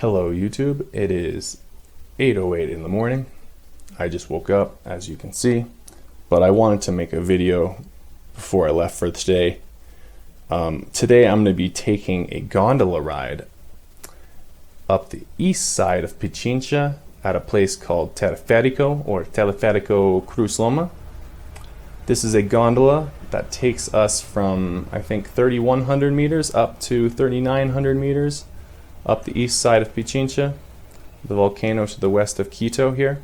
Hello YouTube, it is 8:08 in the morning. I just woke up, as you can see, but I wanted to make a video before I left for today. Today I'm going to be taking a gondola ride up the east side of Pichincha at a place called Teleférico or Teleférico Cruz Loma. This is a gondola that takes us from, I think, 3,100 meters up to 3,900 meters up the east side of Pichincha, the volcano to the west of Quito here.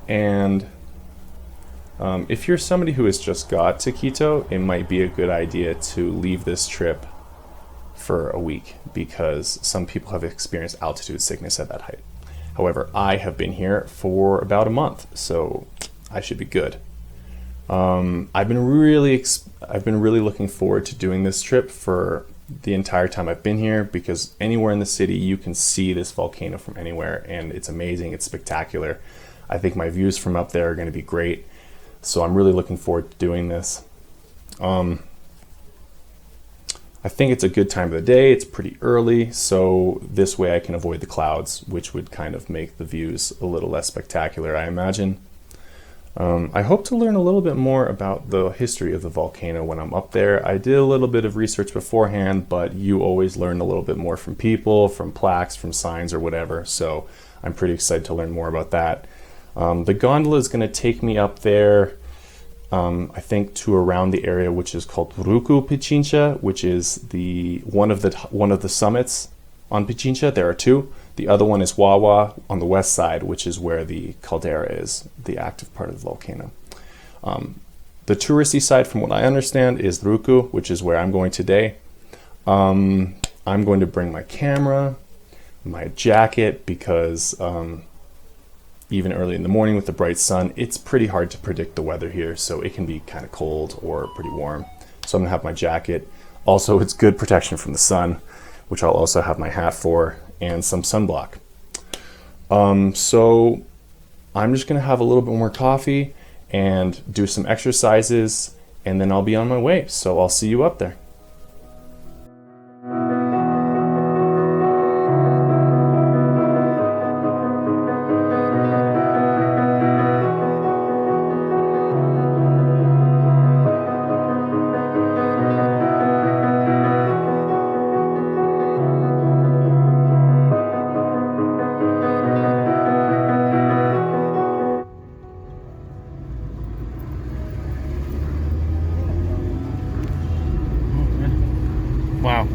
And if you're somebody who has just got to Quito, it might be a good idea to leave this trip for a week because some people have experienced altitude sickness at that height. However, I have been here for about a month, so I should be good. I've been really looking forward to doing this trip for the entire time I've been here, because anywhere in the city you can see this volcano from anywhere, and it's amazing, it's spectacular. I think my views from up there are going to be great, so I'm really looking forward to doing this. I think it's a good time of the day. It's pretty early, so this way I can avoid the clouds, which would kind of make the views a little less spectacular, I imagine. I hope to learn a little bit more about the history of the volcano when I'm up there. I did a little bit of research beforehand, but you always learn a little bit more from people, from plaques, from signs, or whatever, so I'm pretty excited to learn more about that. The gondola is going to take me up there, I think, to around the area which is called Ruku Pichincha, which is one of the summits on Pichincha. There are two. The other one is Wawa on the west side, which is where the caldera is, the active part of the volcano. The touristy side, from what I understand, is Ruku, which is where I'm going today. I'm going to bring my camera, my jacket, because even early in the morning with the bright sun, it's pretty hard to predict the weather here, so it can be kind of cold or pretty warm. So I'm gonna have my jacket. Also, it's good protection from the sun, which I'll also have my hat for, and some sunblock. So I'm just gonna have a little bit more coffee and do some exercises, and then I'll be on my way. So I'll see you up there. Wow.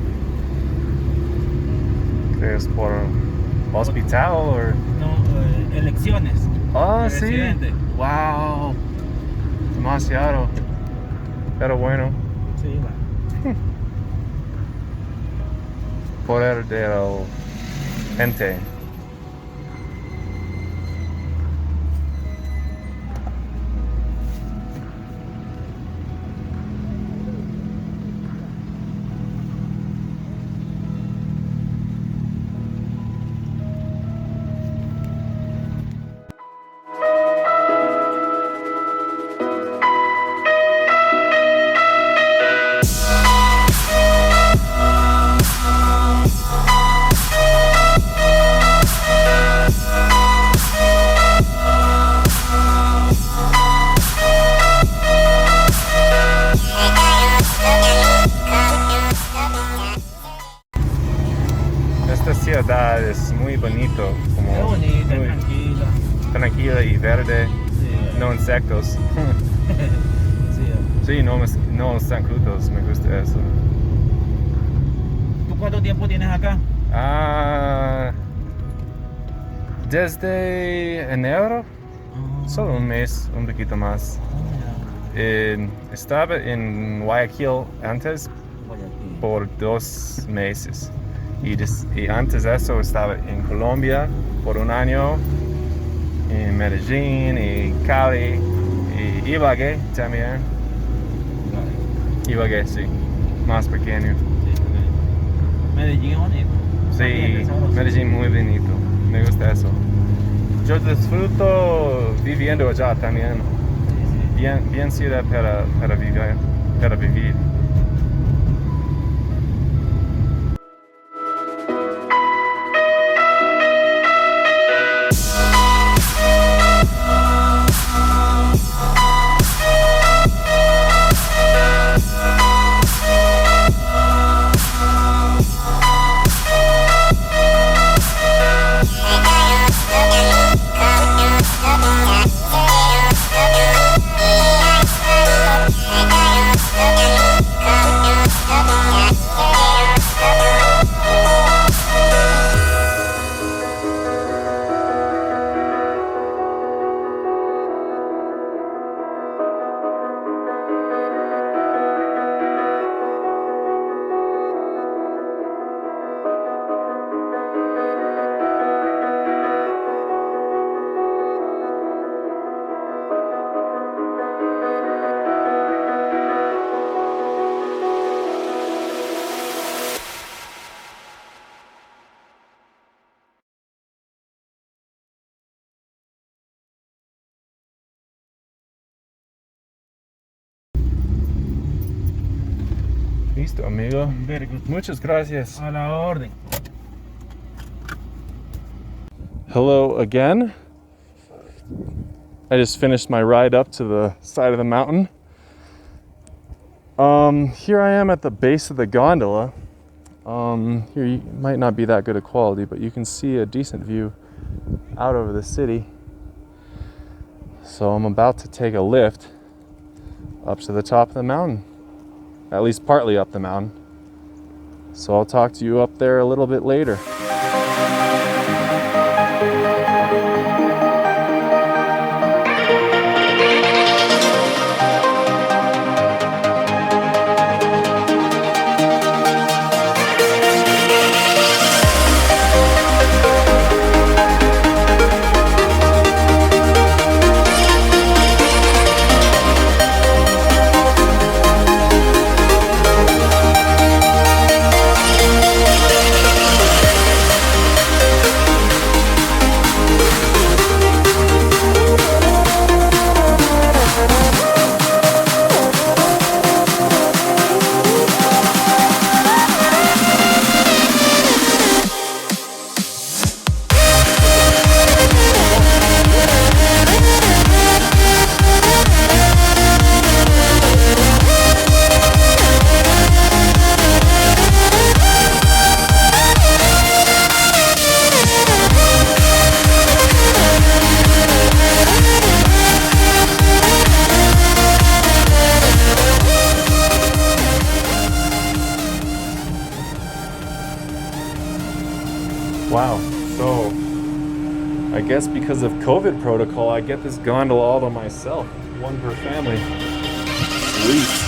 ¿Es por hospital o...? No, elecciones. Ah, sí. Presidente. Wow. Demasiado. Pero bueno. Sí, va. Poder de la gente. Esta ciudad es muy bonito, como Es bonita, muy tranquila. tranquila y verde, Sí, no insectos. sí. Sí, no están crudos, me gusta eso. ¿Tú cuánto tiempo tienes acá? Desde enero, solo un mes, un poquito más. Estaba en Guayaquil antes por 2 meses. Y antes de eso estaba en Colombia por un año, en Medellín y Cali y Ibagué también. Ibagué, sí, más pequeño. Medellín es bonito. Sí, Medellín muy bonito, me gusta eso. Yo disfruto viviendo allá también. Bien ciudad para vivir. Listo, amigo. Very good. Muchas gracias. A la orden. Hello again. I just finished my ride up to the side of the mountain. Here I am at the base of the gondola. Here you might not be that good of quality, but you can see a decent view out over the city. So I'm about to take a lift up to the top of the mountain, at least partly up the mountain. So I'll talk to you up there a little bit later. Wow, so I guess because of COVID protocol, I get this gondola all to myself, one per family. Sweet.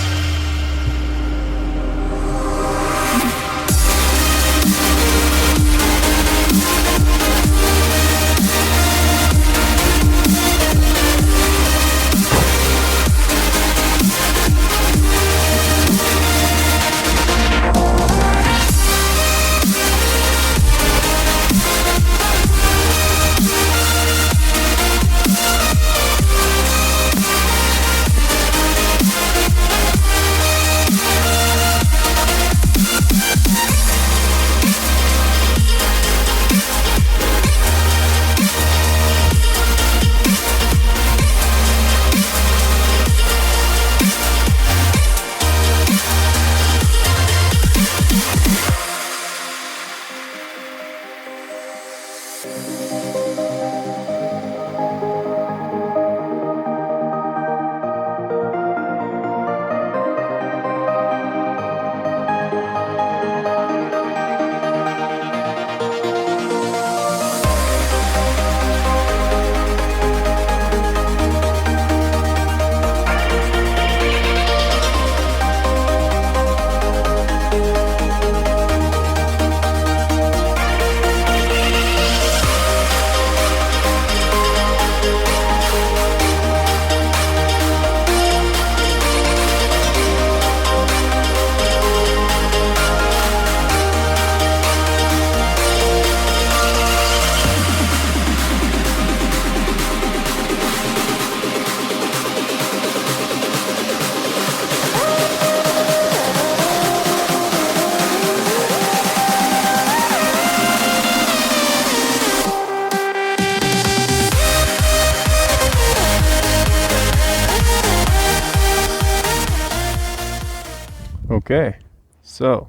Okay, so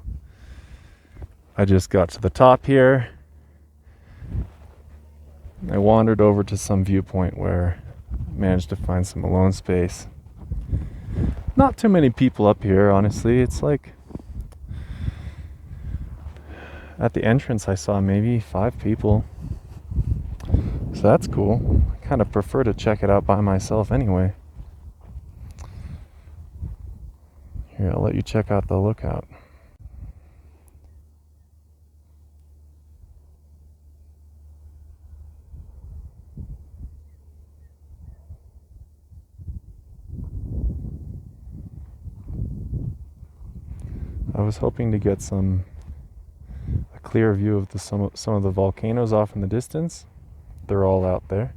I just got to the top here. I wandered over to some viewpoint where I managed to find some alone space. Not too many people up here, honestly. It's like at the entrance I saw maybe 5 people. So that's cool. I kind of prefer to check it out by myself anyway. Here, I'll let you check out the lookout. I was hoping to get a clear view of some of the volcanoes off in the distance. They're all out there.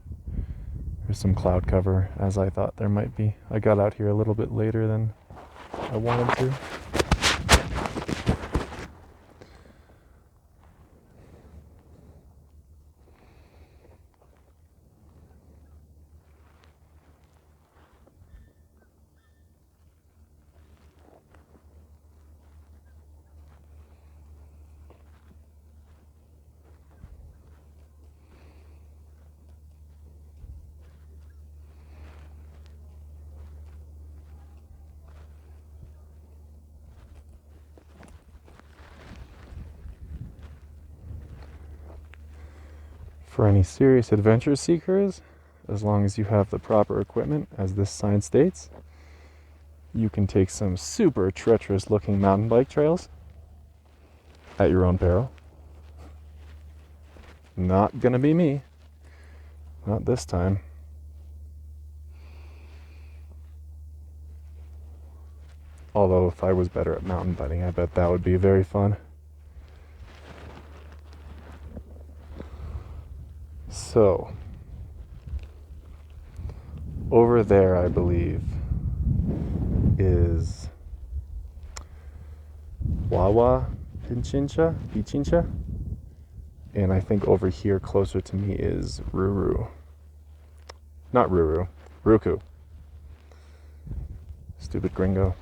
There's some cloud cover, as I thought there might be. I got out here a little bit later than I wanted to. For any serious adventure seekers, as long as you have the proper equipment, as this sign states, you can take some super treacherous looking mountain bike trails at your own peril. Not gonna be me. Not this time. Although if I was better at mountain biking, I bet that would be very fun. So, over there, I believe, is Pichincha, and I think over here closer to me is Ruku. Stupid gringo.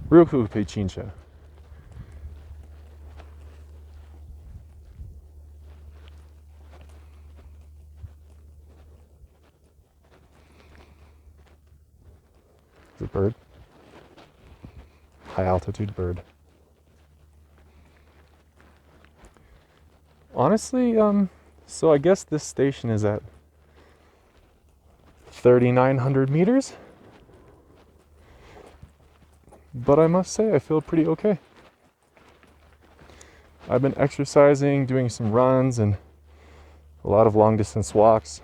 Ruku Pichincha. It's a bird. High altitude bird. Honestly, so I guess this station is at 3,900 meters. But I must say, I feel pretty okay. I've been exercising, doing some runs, and a lot of long distance walks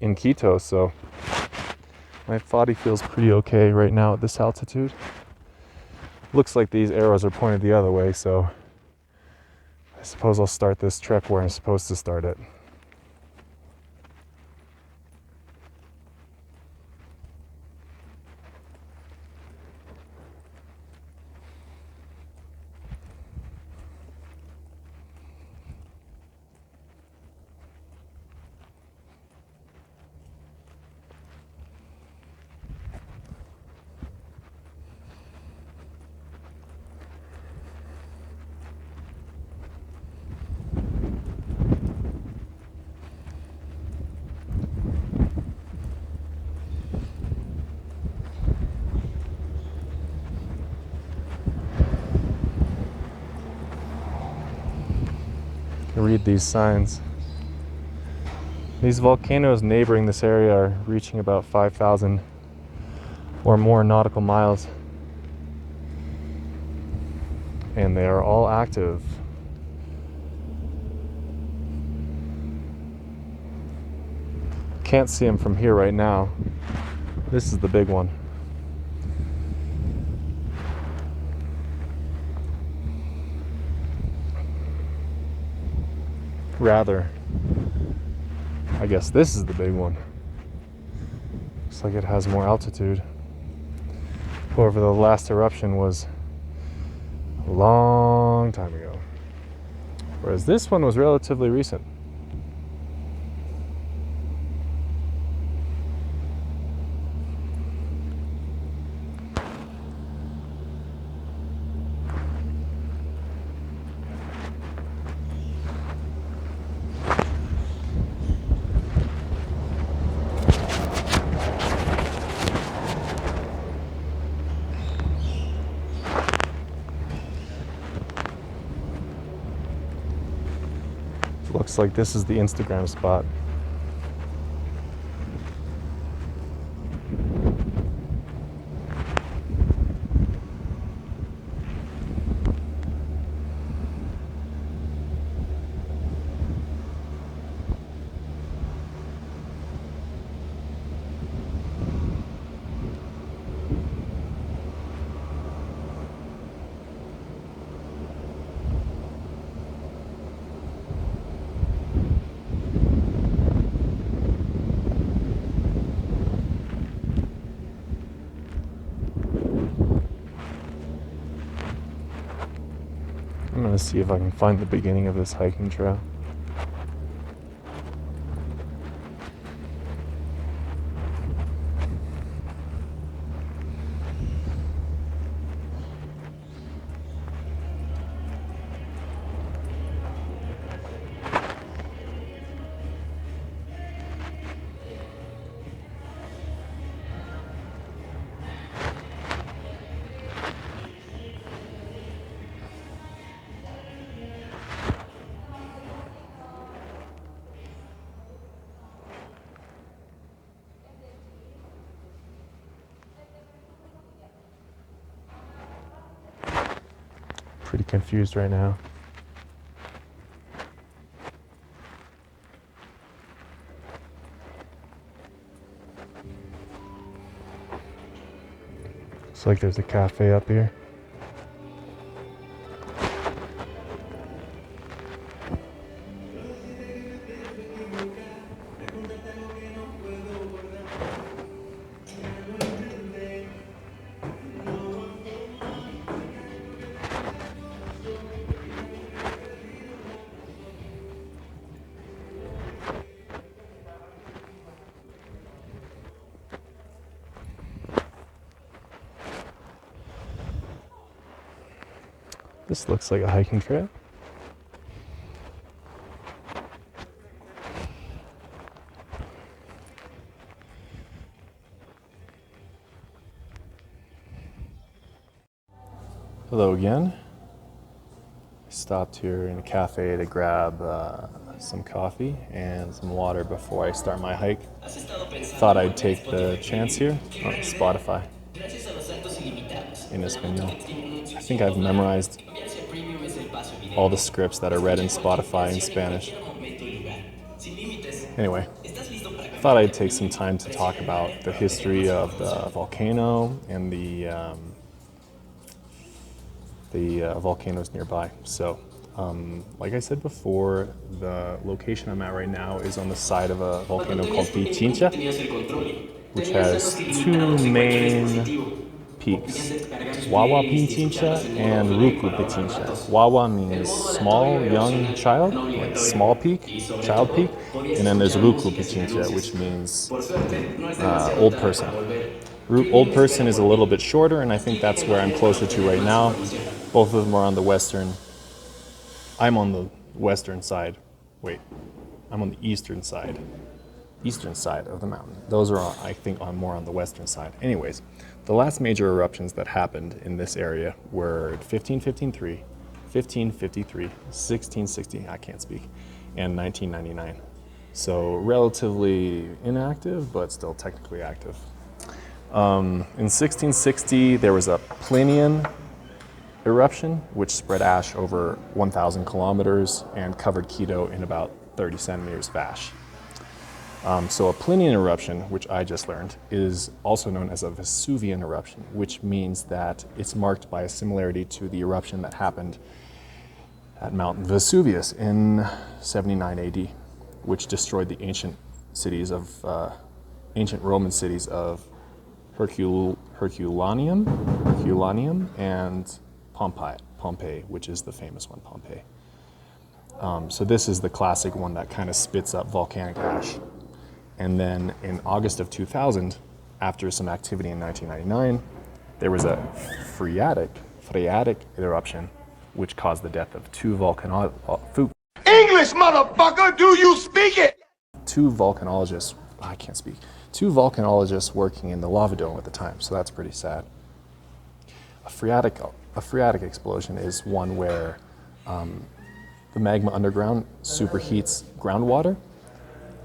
in Quito, so my body feels pretty okay right now at this altitude. Looks like these arrows are pointed the other way, so I suppose I'll start this trek where I'm supposed to start it. Read these signs. These volcanoes neighboring this area are reaching about 5,000 or more nautical miles, and they are all active. Can't see them from here right now. This is the big one. Rather, I guess this is the big one. Looks like it has more altitude. However, the last eruption was a long time ago, whereas this one was relatively recent. Looks like this is the Instagram spot. I'm gonna see if I can find the beginning of this hiking trail. Pretty confused right now. Looks like there's a cafe up here. This looks like a hiking trail. Hello again. I stopped here in a cafe to grab some coffee and some water before I start my hike. Thought I'd take the chance here on Spotify in Espanol. I think I've memorized all the scripts that are read in Spotify in Spanish. Anyway, I thought I'd take some time to talk about the history of the volcano and the volcanoes nearby. So, like I said before, the location I'm at right now is on the side of a volcano called Pichincha, which has two main peaks, Wawa Pichincha and Ruku Pichincha. Wawa means small, young child, like small peak, child peak, and then there's Ruku Pichincha, which means old person. Old person is a little bit shorter, and I think that's where I'm closer to right now. Both of them are on the western. I'm on the western side. Wait, I'm on the eastern side of the mountain. Those are, I think, more on the western side. Anyways, the last major eruptions that happened in this area were 1553, 1553, 1660, I can't speak, and 1999. So relatively inactive, but still technically active. In 1660, there was a Plinian eruption, which spread ash over 1,000 kilometers and covered Quito in about 30 centimeters of ash. So a Plinian eruption, which I just learned, is also known as a Vesuvian eruption, which means that it's marked by a similarity to the eruption that happened at Mount Vesuvius in 79 AD, which destroyed the ancient Roman cities of Herculaneum and Pompeii, which is the famous one, Pompeii. So this is the classic one that kind of spits up volcanic ash. And then in August of 2000, after some activity in 1999, there was a phreatic eruption, which caused the death of two English, motherfucker, do you speak it? Two volcanologists working in the lava dome at the time, so that's pretty sad. A phreatic explosion is one where the magma underground superheats groundwater,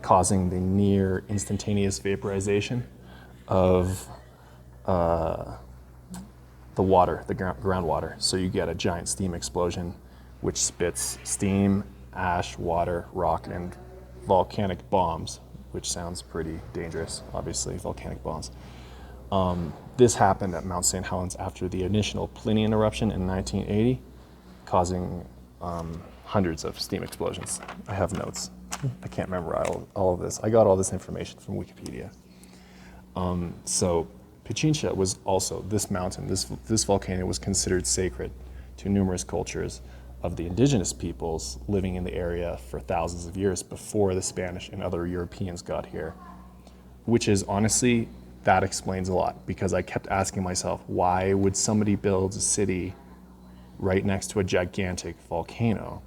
causing the near instantaneous vaporization of the water, the groundwater. So you get a giant steam explosion, which spits steam, ash, water, rock, and volcanic bombs, which sounds pretty dangerous, obviously, volcanic bombs. This happened at Mount St. Helens after the initial Plinian eruption in 1980, causing hundreds of steam explosions. I have notes. I can't remember all of this. I got all this information from Wikipedia. So Pichincha was also, this mountain, this volcano was considered sacred to numerous cultures of the indigenous peoples living in the area for thousands of years before the Spanish and other Europeans got here, which is honestly, that explains a lot, because I kept asking myself, why would somebody build a city right next to a gigantic volcano?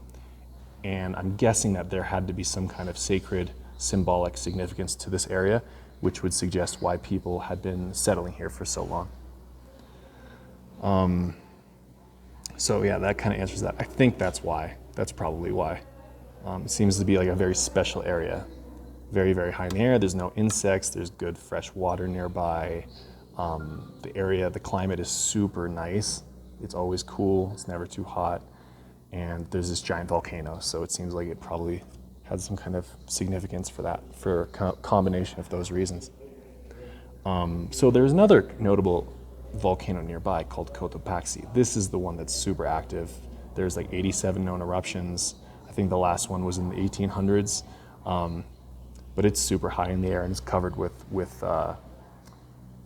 And I'm guessing that there had to be some kind of sacred symbolic significance to this area, which would suggest why people had been settling here for so long. So yeah, that kind of answers that. I think that's why. That's probably why. It seems to be like a very special area. Very, very high in the air. There's no insects. There's good fresh water nearby. The climate is super nice. It's always cool. It's never too hot. And there's this giant volcano, so it seems like it probably had some kind of significance for that, for a combination of those reasons. So there's another notable volcano nearby called Cotopaxi. This is the one that's super active. There's like 87 known eruptions. I think the last one was in the 1800s. But it's super high in the air and it's covered with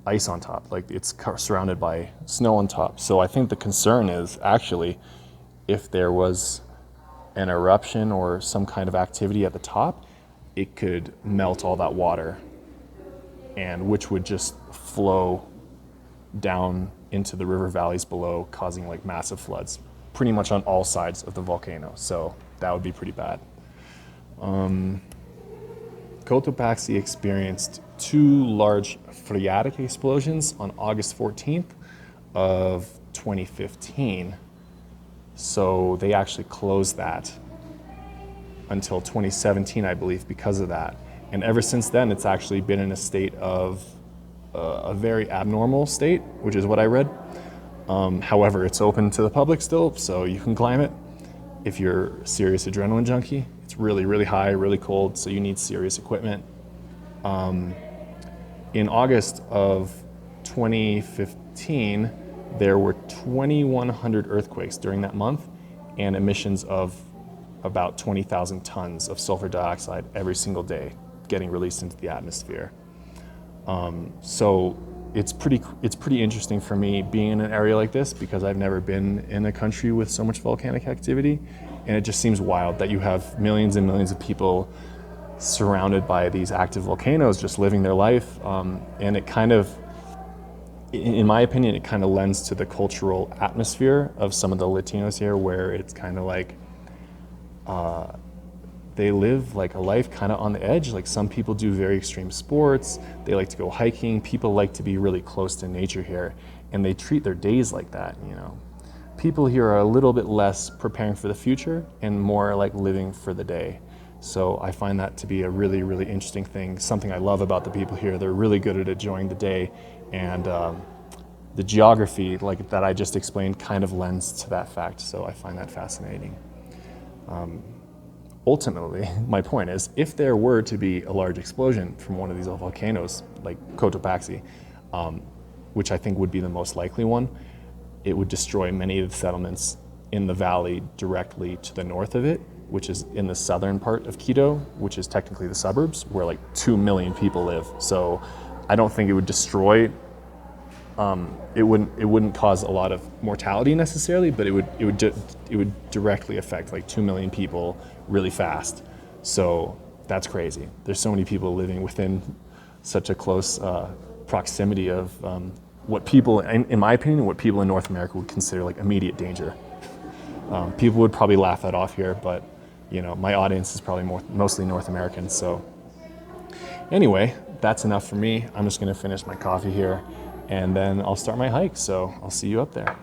ice on top. Like it's surrounded by snow on top. So I think the concern is actually if there was an eruption or some kind of activity at the top, it could melt all that water, and which would just flow down into the river valleys below, causing like massive floods pretty much on all sides of the volcano. So that would be pretty bad. Cotopaxi experienced 2 large phreatic explosions on August 14th of 2015. So they actually closed that until 2017, I believe, because of that. And ever since then, it's actually been in a state of a very abnormal state, which is what I read. However, it's open to the public still, so you can climb it if you're a serious adrenaline junkie. It's really, really high, really cold, so you need serious equipment. In August of 2015, there were 2,100 earthquakes during that month and emissions of about 20,000 tons of sulfur dioxide every single day getting released into the atmosphere. So it's pretty interesting for me being in an area like this because I've never been in a country with so much volcanic activity, and it just seems wild that you have millions and millions of people surrounded by these active volcanoes just living their life, and it kind of, in my opinion, it kind of lends to the cultural atmosphere of some of the Latinos here, where it's kind of like they live like a life kind of on the edge. Like some people do very extreme sports, they like to go hiking, people like to be really close to nature here, and they treat their days like that, you know. People here are a little bit less preparing for the future and more like living for the day. So I find that to be a really, really interesting thing, something I love about the people here. They're really good at enjoying the day, and the geography like that I just explained kind of lends to that fact, so I find that fascinating. Ultimately, my point is, if there were to be a large explosion from one of these volcanoes, like Cotopaxi, which I think would be the most likely one, it would destroy many of the settlements in the valley directly to the north of it, which is in the southern part of Quito, which is technically the suburbs, where like 2 million people live. So I don't think it would destroy, it wouldn't cause a lot of mortality necessarily, but it would directly affect like 2 million people really fast. So that's crazy. There's so many people living within such a close proximity of what people, in my opinion, what people in North America would consider like immediate danger. People would probably laugh that off here, but you know, my audience is probably mostly North American. So anyway, that's enough for me. I'm just gonna finish my coffee here and then I'll start my hike. So I'll see you up there.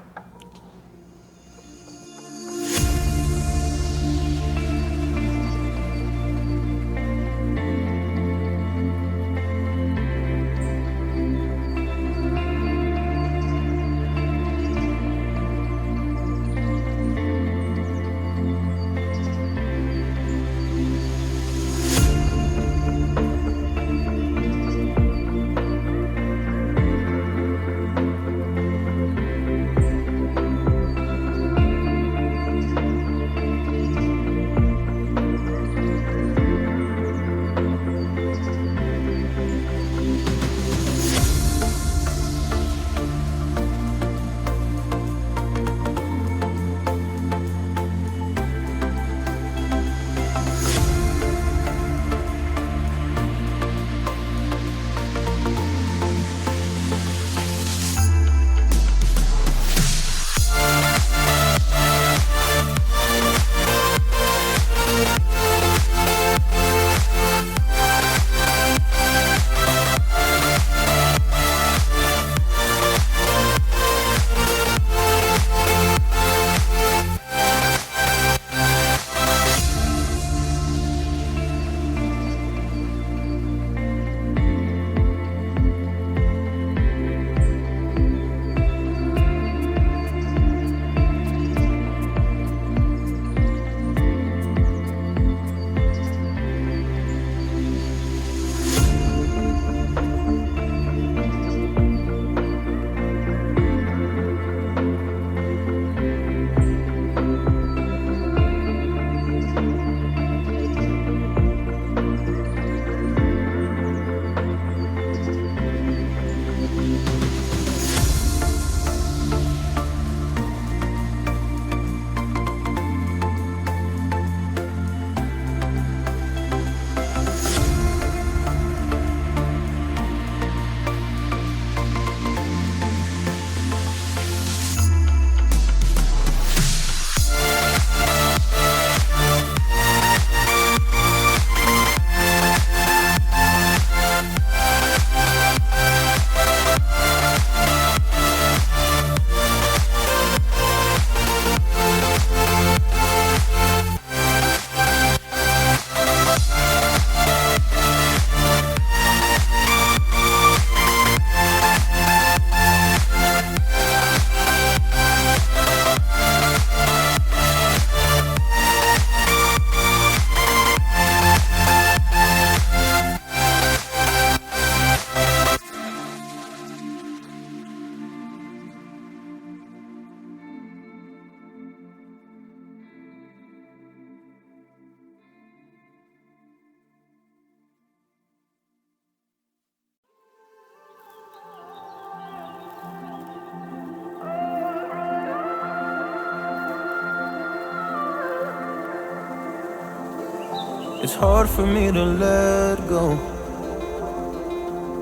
It's hard for me to let go,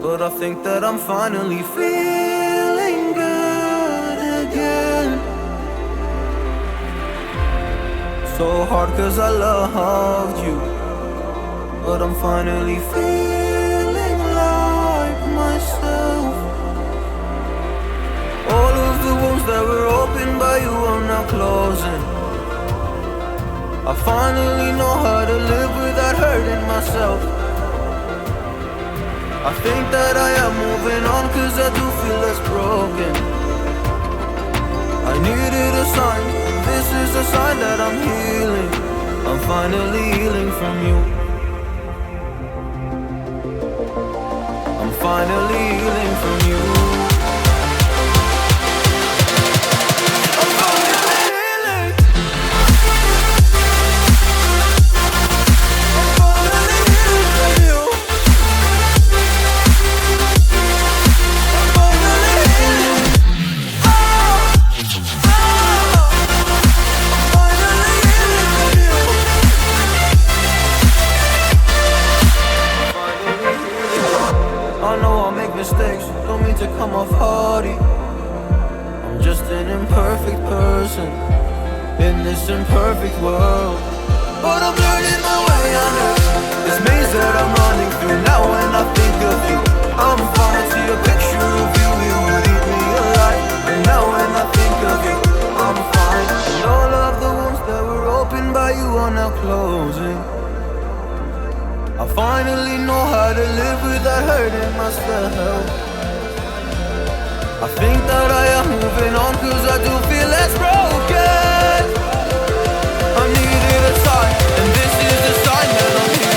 but I think that I'm finally feeling good again. So hard cause I loved you, but I'm finally feeling like myself. All of the wounds that were opened by you are now closing. I finally know how to live without hurting myself. I think that I am moving on cause I do feel less broken. I needed a sign, this is a sign that I'm healing. I'm finally healing from you. I'm finally healing from you. Mistakes, don't mean to come off hardy. I'm just an imperfect person in this imperfect world, but I'm learning my way under this maze that I'm running through. Now when I think of you, I'm fine. See a picture of you, it would eat me alive. And now when I think of you, I'm fine. And all of the wounds that were opened by you are now closing. I finally know how to live without hurting myself. I think that I am moving on cause I do feel less broken. I needed a sign, and this is the sign that I'm healing.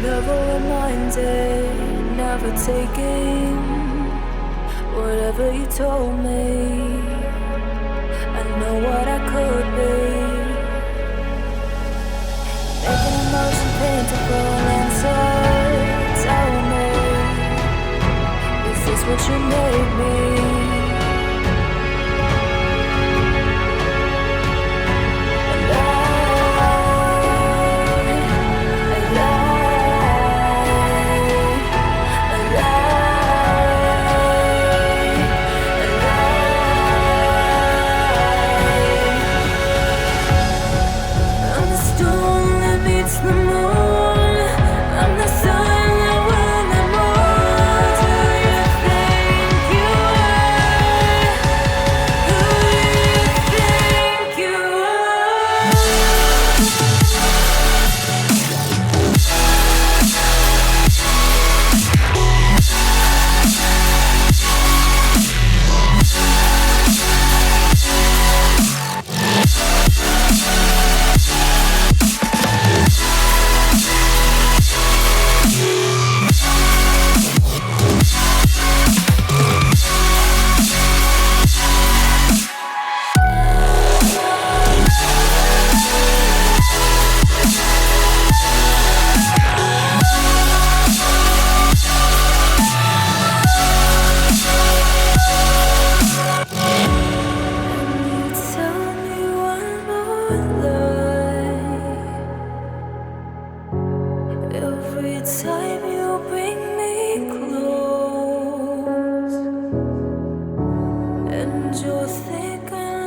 Never reminded, never taking whatever you told me. I know what I could be. Making emotion paintable answer. Tell me, is this what you made me?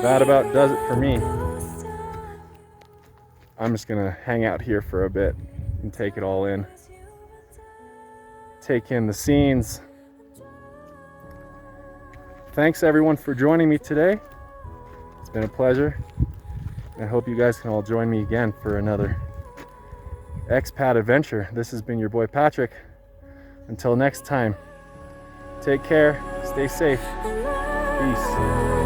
That about does it for me. I'm just gonna hang out here for a bit and take it all in. Take in the scenes. Thanks everyone for joining me today. It's been a pleasure. I hope you guys can all join me again for another expat adventure. This has been your boy Patrick. Until next time, take care, stay safe, peace.